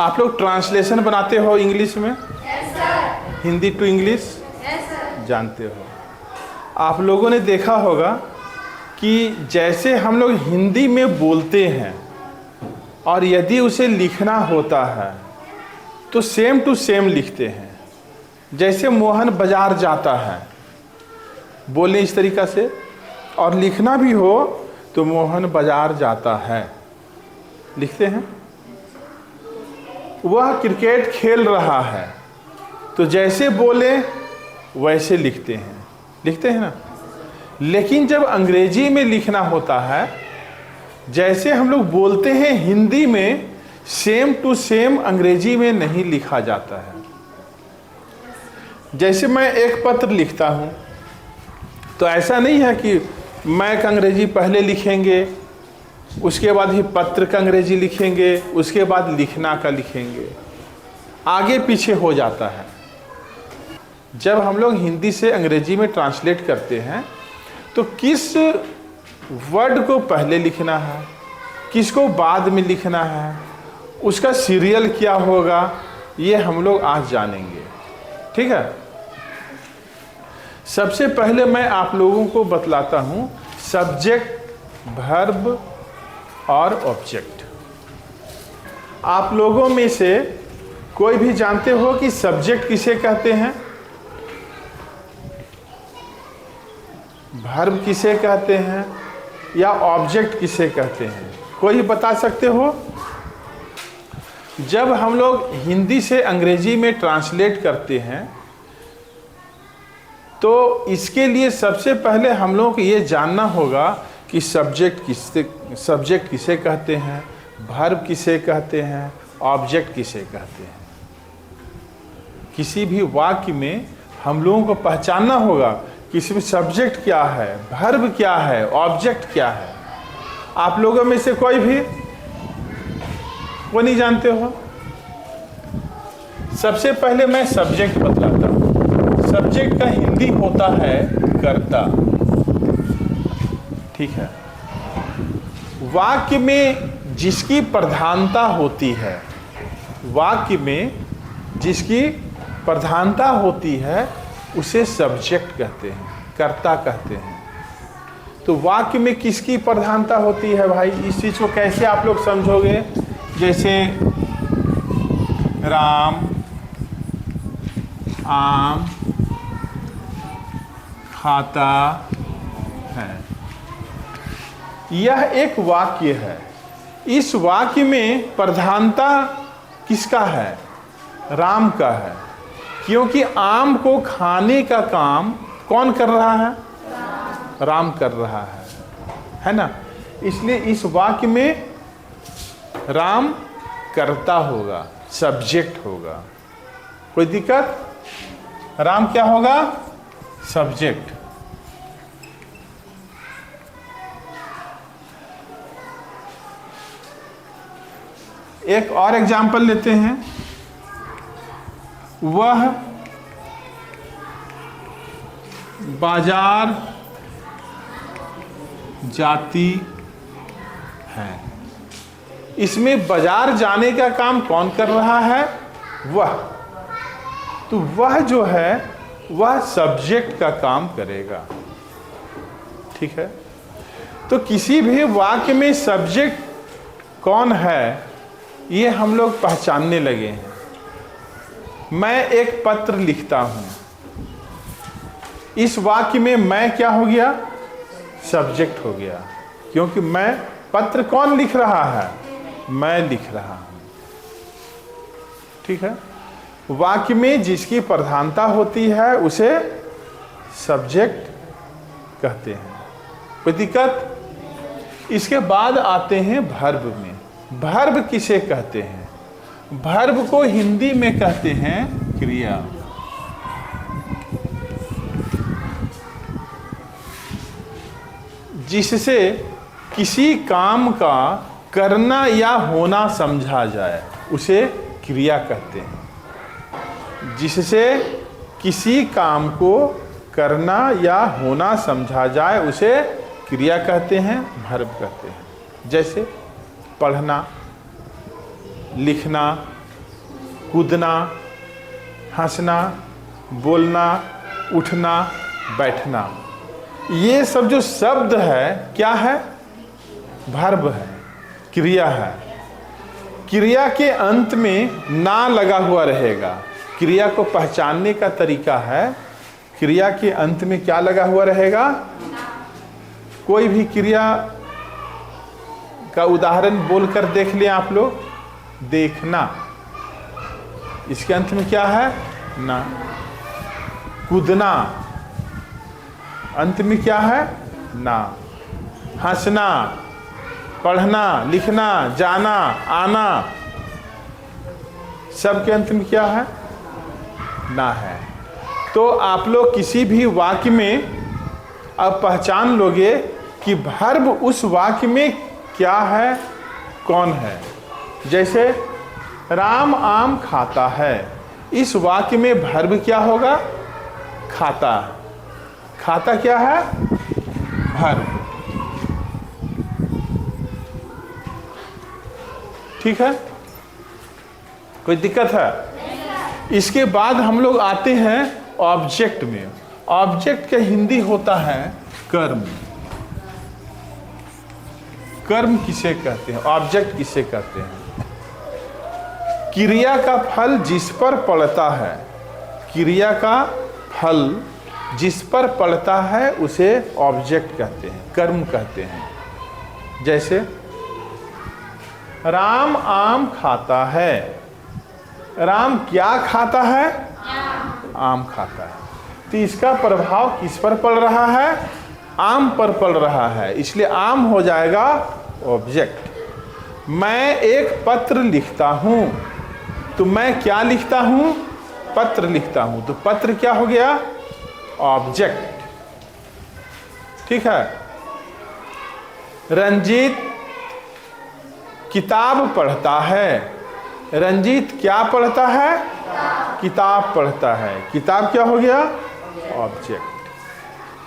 आप लोग ट्रांसलेशन बनाते हो इंग्लिश में? Yes sir. Hindi to English yes sir. जानते हो? आप लोगों ने देखा होगा कि जैसे हम लोग हिंदी में बोलते हैं और यदि उसे लिखना होता है तो सेम टू सेम लिखते हैं। जैसे मोहन बाजार जाता है, बोले इस तरीक़ा से, और लिखना भी हो तो मोहन बाजार जाता है, लिखते हैं। वह क्रिकेट खेल रहा है, तो जैसे बोले वैसे लिखते हैं ना। लेकिन जब अंग्रेजी में लिखना होता है, जैसे हम लोग बोलते हैं हिंदी में, सेम टू सेम अंग्रेजी में नहीं लिखा जाता है। जैसे मैं एक पत्र लिखता हूँ तो ऐसा नहीं है कि मैं का अंग्रेजी पहले लिखेंगे, उसके बाद ही पत्र का अंग्रेजी लिखेंगे, उसके बाद लिखना का लिखेंगे, आगे पीछे हो जाता है। जब हम लोग हिंदी से अंग्रेजी में ट्रांसलेट करते हैं तो किस वर्ड को पहले लिखना है, किसको बाद में लिखना है, उसका सीरियल क्या होगा, ये हम लोग आज जानेंगे। ठीक है। सबसे पहले मैं आप लोगों को बतलाता हूँ सब्जेक्ट, वर्ब और ऑब्जेक्ट। आप लोगों में से कोई भी जानते हो कि सब्जेक्ट किसे कहते हैं, वर्ब किसे कहते हैं, या ऑब्जेक्ट किसे कहते हैं? कोई बता सकते हो? जब हम लोग हिंदी से अंग्रेजी में ट्रांसलेट करते हैं तो इसके लिए सबसे पहले हम लोग को ये जानना होगा कि सब्जेक्ट किसे कहते हैं, वर्ब किसे कहते हैं, ऑब्जेक्ट किसे कहते हैं। किसी भी वाक्य में हम लोगों को पहचानना होगा कि इसमें सब्जेक्ट क्या है, वर्ब क्या है, ऑब्जेक्ट क्या है। आप लोगों में से कोई नहीं जानते हो? सबसे पहले मैं सब्जेक्ट बतलाता हूँ। सब्जेक्ट का हिंदी होता है कर्ता। ठीक है। वाक्य में जिसकी प्रधानता होती है, वाक्य में जिसकी प्रधानता होती है उसे सब्जेक्ट कहते हैं, कर्ता कहते हैं। तो वाक्य में किसकी प्रधानता होती है भाई? इस चीज को कैसे आप लोग समझोगे? जैसे राम, आम खाता है, यह एक वाक्य है। इस वाक्य में प्रधानता किसका है? राम का है, क्योंकि आम को खाने का काम कौन कर रहा है? राम कर रहा है ना। इसलिए इस वाक्य में राम कर्ता होगा, सब्जेक्ट होगा। कोई दिक्कत? राम क्या होगा? सब्जेक्ट। एक और एग्जाम्पल लेते हैं। वह बाजार जाती है। इसमें बाजार जाने का काम कौन कर रहा है? वह। तो वह जो है वह सब्जेक्ट का काम करेगा। ठीक है। तो किसी भी वाक्य में सब्जेक्ट कौन है ये हम लोग पहचानने लगे हैं। मैं एक पत्र लिखता हूं, इस वाक्य में मैं क्या हो गया? सब्जेक्ट हो गया, क्योंकि मैं, पत्र कौन लिख रहा है? मैं लिख रहा हूं। ठीक है। वाक्य में जिसकी प्रधानता होती है उसे सब्जेक्ट कहते हैं। कोई दिक्कत? इसके बाद आते हैं वर्ब में। वर्ब किसे कहते हैं? वर्ब को हिंदी में कहते हैं क्रिया। जिससे किसी काम का करना या होना समझा जाए उसे क्रिया कहते हैं। जिससे किसी काम को करना या होना समझा जाए उसे क्रिया कहते हैं, वर्ब कहते हैं। जैसे पढ़ना, लिखना, कूदना, हंसना, बोलना, उठना, बैठना, ये सब जो शब्द है क्या है? वर्ब है, क्रिया है। क्रिया के अंत में ना लगा हुआ रहेगा। क्रिया को पहचानने का तरीका है, क्रिया के अंत में क्या लगा हुआ रहेगा? कोई भी क्रिया का उदाहरण बोलकर देख लें आप लोग। देखना, इसके अंत में क्या है? ना। कूदना, अंत में क्या है? ना। हंसना, पढ़ना, लिखना, जाना, आना, सब के अंत में क्या है? ना है। तो आप लोग किसी भी वाक्य में अब पहचान लोगे कि वर्ब उस वाक्य में क्या है, कौन है। जैसे राम आम खाता है, इस वाक्य में वर्ब क्या होगा? खाता। खाता क्या है? वर्ब। ठीक है, कोई दिक्कत है? इसके बाद हम लोग आते हैं ऑब्जेक्ट में। ऑब्जेक्ट का हिंदी होता है कर्म। कर्म किसे कहते हैं? ऑब्जेक्ट किसे कहते हैं? क्रिया का फल जिस पर पड़ता है, क्रिया का फल जिस पर पड़ता है उसे ऑब्जेक्ट कहते हैं, कर्म कहते हैं। जैसे राम आम खाता है, राम क्या खाता है? आम खाता है। तो इसका प्रभाव किस पर पड़ रहा है? आम पर पड़ रहा है, इसलिए आम हो जाएगा ऑब्जेक्ट। मैं एक पत्र लिखता हूं, तो मैं क्या लिखता हूं? पत्र लिखता हूं। तो पत्र क्या हो गया? ऑब्जेक्ट। ठीक है। रंजीत किताब पढ़ता है, रंजीत क्या पढ़ता है? किताब पढ़ता है। किताब क्या हो गया? ऑब्जेक्ट।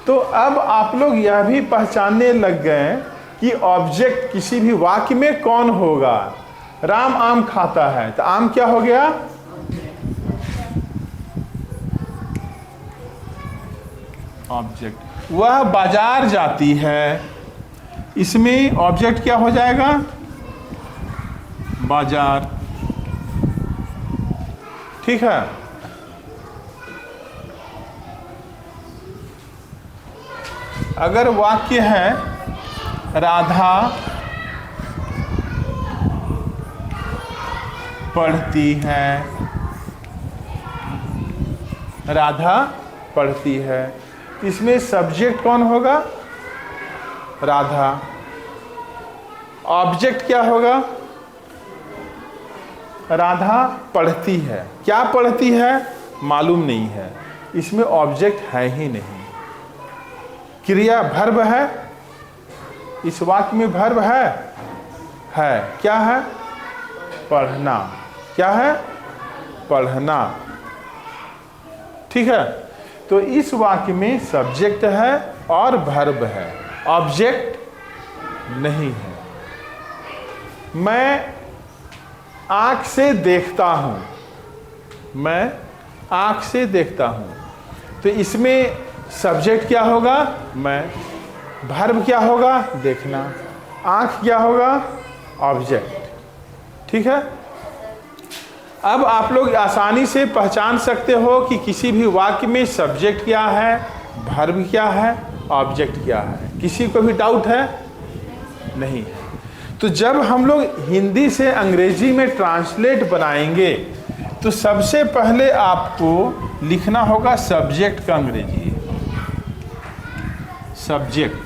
तो अब आप लोग यह भी पहचानने लग गए कि ऑब्जेक्ट किसी भी वाक्य में कौन होगा। राम आम खाता है, तो आम क्या हो गया? ऑब्जेक्ट। वह बाजार जाती है, इसमें ऑब्जेक्ट क्या हो जाएगा? बाजार। ठीक है। अगर वाक्य है राधा पढ़ती है, राधा पढ़ती है, इसमें सब्जेक्ट कौन होगा? राधा। ऑब्जेक्ट क्या होगा? राधा पढ़ती है। क्या पढ़ती है मालूम नहीं है, इसमें ऑब्जेक्ट है ही नहीं। क्रिया वर्ब है, इस वाक्य में वर्ब है क्या है? पढ़ना। क्या है? पढ़ना। ठीक है। तो इस वाक्य में सब्जेक्ट है और वर्ब है, ऑब्जेक्ट नहीं है। मैं आँख से देखता हूँ, मैं आँख से देखता हूँ, तो इसमें सब्जेक्ट क्या होगा? मैं। वर्ब क्या होगा? देखना। आँख क्या होगा? ऑब्जेक्ट। ठीक है। अब आप लोग आसानी से पहचान सकते हो कि किसी भी वाक्य में सब्जेक्ट क्या है, वर्ब क्या है, ऑब्जेक्ट क्या है। किसी को भी डाउट है? नहीं है। तो जब हम लोग हिंदी से अंग्रेजी में ट्रांसलेट बनाएंगे तो सबसे पहले आपको लिखना होगा सब्जेक्ट का अंग्रेजी, सब्जेक्ट।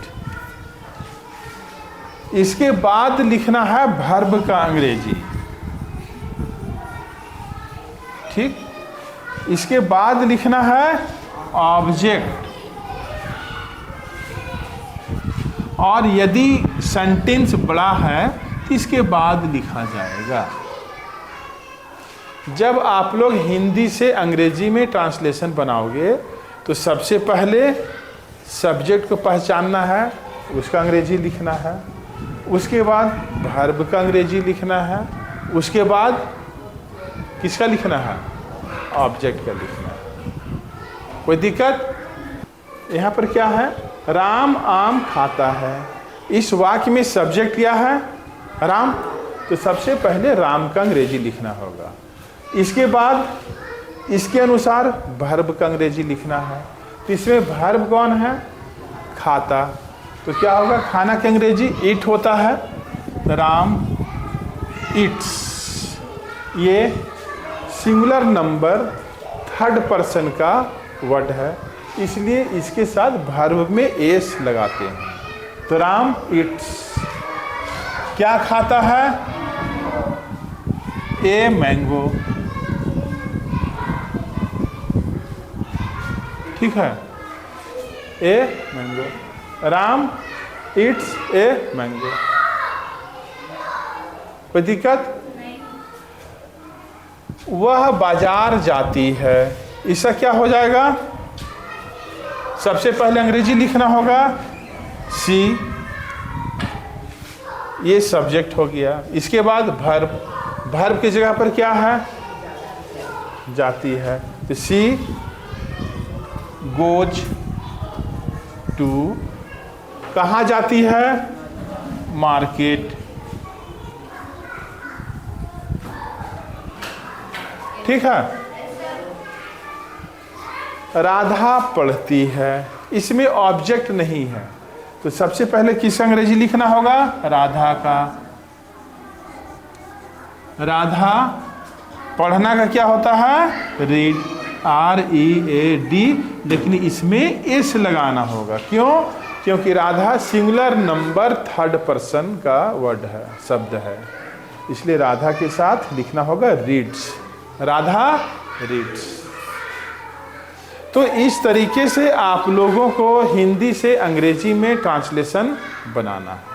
इसके बाद लिखना है वर्ब का अंग्रेजी। ठीक। इसके बाद लिखना है ऑब्जेक्ट। और यदि सेंटेंस बड़ा है तो इसके बाद लिखा जाएगा। जब आप लोग हिंदी से अंग्रेजी में ट्रांसलेशन बनाओगे तो सबसे पहले सब्जेक्ट को पहचानना है, उसका अंग्रेजी लिखना है। उसके बाद वर्ब का अंग्रेजी लिखना है। उसके बाद किसका लिखना है? ऑब्जेक्ट का लिखना है। कोई दिक्कत? यहाँ पर क्या है? राम आम खाता है। इस वाक्य में सब्जेक्ट क्या है? राम। तो सबसे पहले राम का अंग्रेजी लिखना होगा। इसके बाद इसके अनुसार वर्ब का अंग्रेजी लिखना है। तो इसमें वर्ब कौन है? खाता। तो क्या होगा? खाना का अंग्रेजी ईट होता है। राम ईट्स। ये सिंगुलर नंबर थर्ड पर्सन का वर्ड है, इसलिए इसके साथ वर्ब में एस लगाते हैं। तो राम ईट्स क्या खाता है? A mango. ठीक है, a mango. Ram eats a mango. कोई दिक्कत? वह बाजार जाती है। इसका क्या हो जाएगा? सबसे पहले अंग्रेजी लिखना होगा सी, ये सब्जेक्ट हो गया। इसके बाद वर्ब, वर्ब की जगह पर क्या है? जाती है। तो सी गोज टू, कहाँ जाती है? मार्केट। ठीक है। राधा पढ़ती है। इसमें ऑब्जेक्ट नहीं है, तो सबसे पहले किसका अंग्रेजी लिखना होगा? राधा का। राधा पढ़ना का क्या होता है? रीड, READ, लेकिन इसमें एस लगाना होगा। क्यों? क्योंकि Radha singular number third person का वर्ड है, शब्द है, इसलिए राधा के साथ लिखना होगा रीड्स। राधा रीड्स। तो इस तरीके से आप लोगों को हिंदी से अंग्रेजी में ट्रांसलेशन बनाना है।